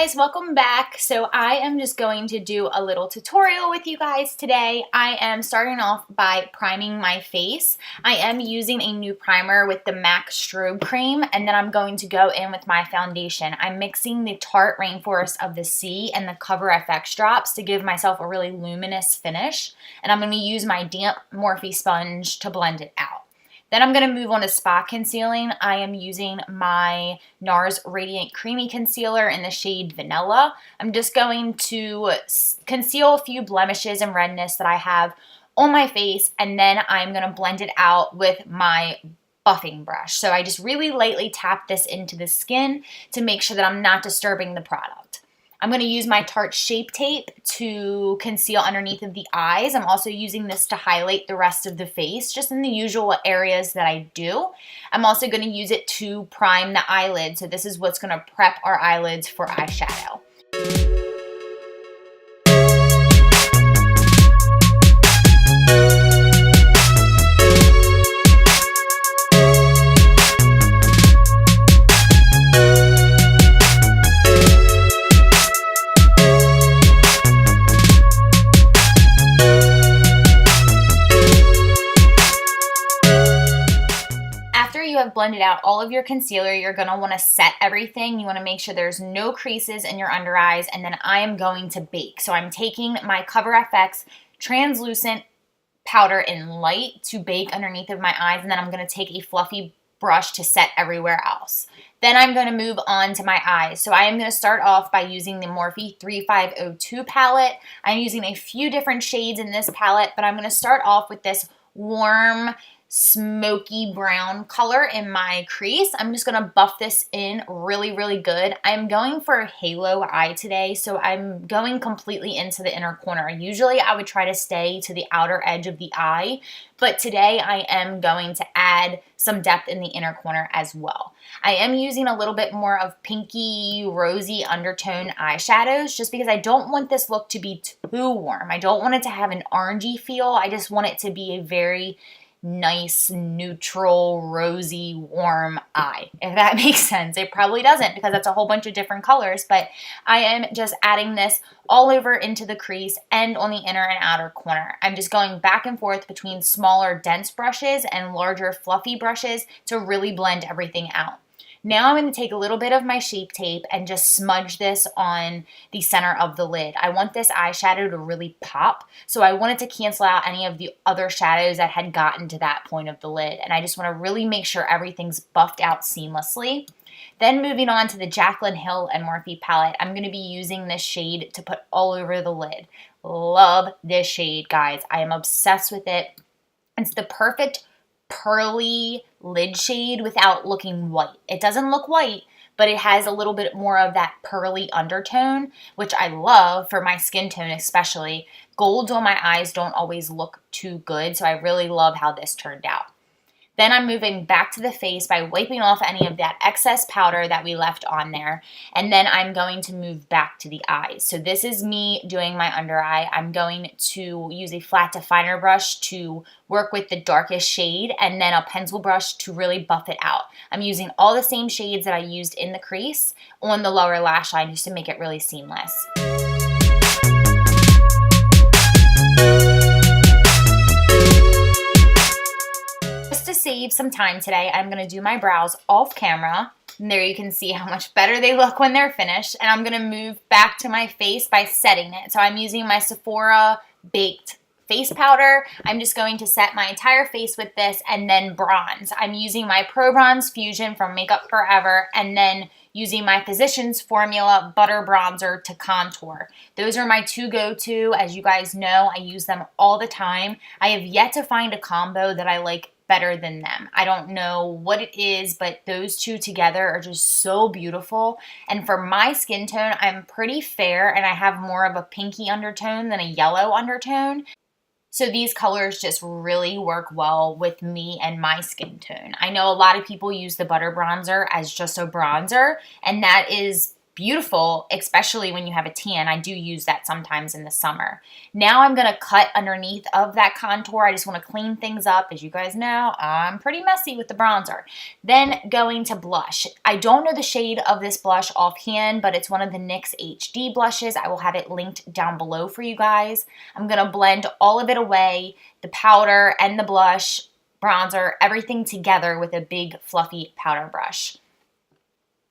guys, welcome back. So I am just going to do a little tutorial with you guys today. I am starting off by priming my face. I am using a new primer with the MAC Strobe Cream, and then I'm going to go in with my foundation. I'm mixing the Tarte Rainforest of the Sea and the Cover FX drops to give myself a really luminous finish, and I'm going to use my damp Morphe sponge to blend it out. Then I'm going to move on to spot concealing. I am using my NARS Radiant Creamy Concealer in the shade Vanilla. I'm just going to conceal a few blemishes and redness that I have on my face, and then I'm going to blend it out with my buffing brush. So I just really lightly tap this into the skin to make sure that I'm not disturbing the product. I'm going to use my Tarte Shape Tape to conceal underneath of the eyes. I'm also using this to highlight the rest of the face, just in the usual areas that I do. I'm also going to use it to prime the eyelids. So this is what's going to prep our eyelids for eyeshadow. You have blended out all of your concealer, you're going to want to set everything. You want to make sure there's no creases in your under eyes, and then I am going to bake. So I'm taking my Cover FX translucent powder in light to bake underneath of my eyes, and then I'm going to take a fluffy brush to set everywhere else. Then I'm going to move on to my eyes. So I am going to start off by using the Morphe 3502 palette. I'm using a few different shades in this palette, but I'm going to start off with this warm smoky brown color in my crease. I'm just going to buff this in really good. I'm going for a halo eye today, so I'm going completely into the inner corner. Usually I would try to stay to the outer edge of the eye, but today I am going to add some depth in the inner corner as well. I am using a little bit more of pinky, rosy undertone eyeshadows just because I don't want this look to be too warm. I don't want it to have an orangey feel. I just want it to be a very nice, neutral, rosy, warm eye, if that makes sense. It probably doesn't because that's a whole bunch of different colors, but I am just adding this all over into the crease and on the inner and outer corner. I'm just going back and forth between smaller, dense brushes and larger, fluffy brushes to really blend everything out. Now I'm going to take a little bit of my Shape Tape and just smudge this on the center of the lid. I want this eyeshadow to really pop, so I wanted to cancel out any of the other shadows that had gotten to that point of the lid, and I just want to really make sure everything's buffed out seamlessly. Then moving on to the Jaclyn Hill and Morphe palette, I'm going to be using this shade to put all over the lid. Love this shade, guys. I am obsessed with it. It's the perfect pearly lid shade without looking white. It doesn't look white, but it has a little bit more of that pearly undertone, which I love for my skin tone especially. Golds on my eyes don't always look too good, so I really love how this turned out. Then I'm moving back to the face by wiping off any of that excess powder that we left on there. And then I'm going to move back to the eyes. So this is me doing my under eye. I'm going to use a flat definer brush to work with the darkest shade and then a pencil brush to really buff it out. I'm using all the same shades that I used in the crease on the lower lash line just to make it really seamless. To save some time today, I'm going to do my brows off camera, and there you can see how much better they look when they're finished. And I'm going to move back to my face by setting it. So I'm using my Sephora Baked face powder. I'm just going to set my entire face with this and then bronze. I'm using my Pro Bronze Fusion from Makeup Forever and then using my Physicians Formula Butter Bronzer to contour. Those are my two go-to. As you guys know, I use them all the time. I have yet to find a combo that I like better than them. I don't know what it is, but those two together are just so beautiful. And for my skin tone, I'm pretty fair and I have more of a pinky undertone than a yellow undertone. So these colors just really work well with me and my skin tone. I know a lot of people use the butter bronzer as just a bronzer, and that is beautiful, especially when you have a tan. I do use that sometimes in the summer. Now I'm going to cut underneath of that contour. I just want to clean things up. As you guys know, I'm pretty messy with the bronzer. Then going to blush. I don't know the shade of this blush offhand, but it's one of the NYX HD blushes. I will have it linked down below for you guys. I'm going to blend all of it away, the powder and the blush, bronzer, everything together with a big fluffy powder brush.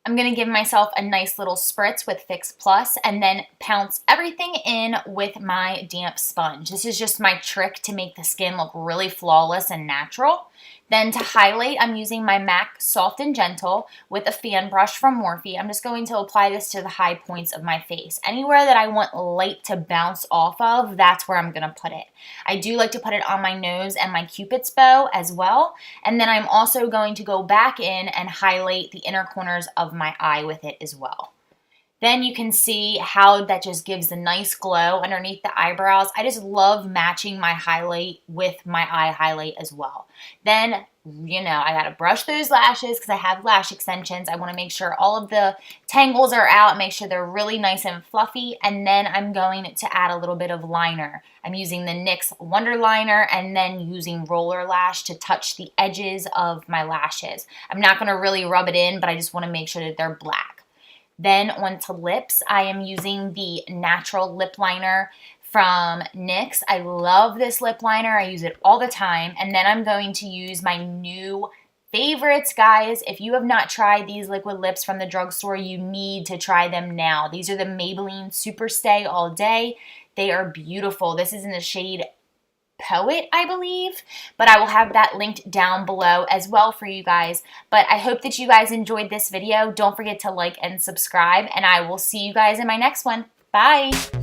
I'm going to give myself a nice little spritz with Fix Plus and then pounce everything in with my damp sponge. This is just my trick to make the skin look really flawless and natural. Then to highlight, I'm using my MAC Soft and Gentle with a fan brush from Morphe. I'm just going to apply this to the high points of my face. Anywhere that I want light to bounce off of, that's where I'm going to put it. I do like to put it on my nose and my Cupid's bow as well. And then I'm also going to go back in and highlight the inner corners of my eye with it as well. Then you can see how that just gives a nice glow underneath the eyebrows. I just love matching my highlight with my eye highlight as well. Then, you know, I gotta brush those lashes because I have lash extensions. I wanna make sure all of the tangles are out, make sure they're really nice and fluffy, and then I'm going to add a little bit of liner. I'm using the NYX Wonder Liner and then using Roller Lash to touch the edges of my lashes. I'm not gonna really rub it in, but I just wanna make sure that they're black. Then onto lips, I am using the Natural Lip Liner from NYX. I love this lip liner. I use it all the time. And then I'm going to use my new favorites, guys. If you have not tried these liquid lips from the drugstore, you need to try them now. These are the Maybelline Super Stay All Day. They are beautiful. This is in the shade Poet, I believe, but I will have that linked down below as well for you guys. But I hope that you guys enjoyed this video. Don't forget to like and subscribe, and I will see you guys in my next one. Bye!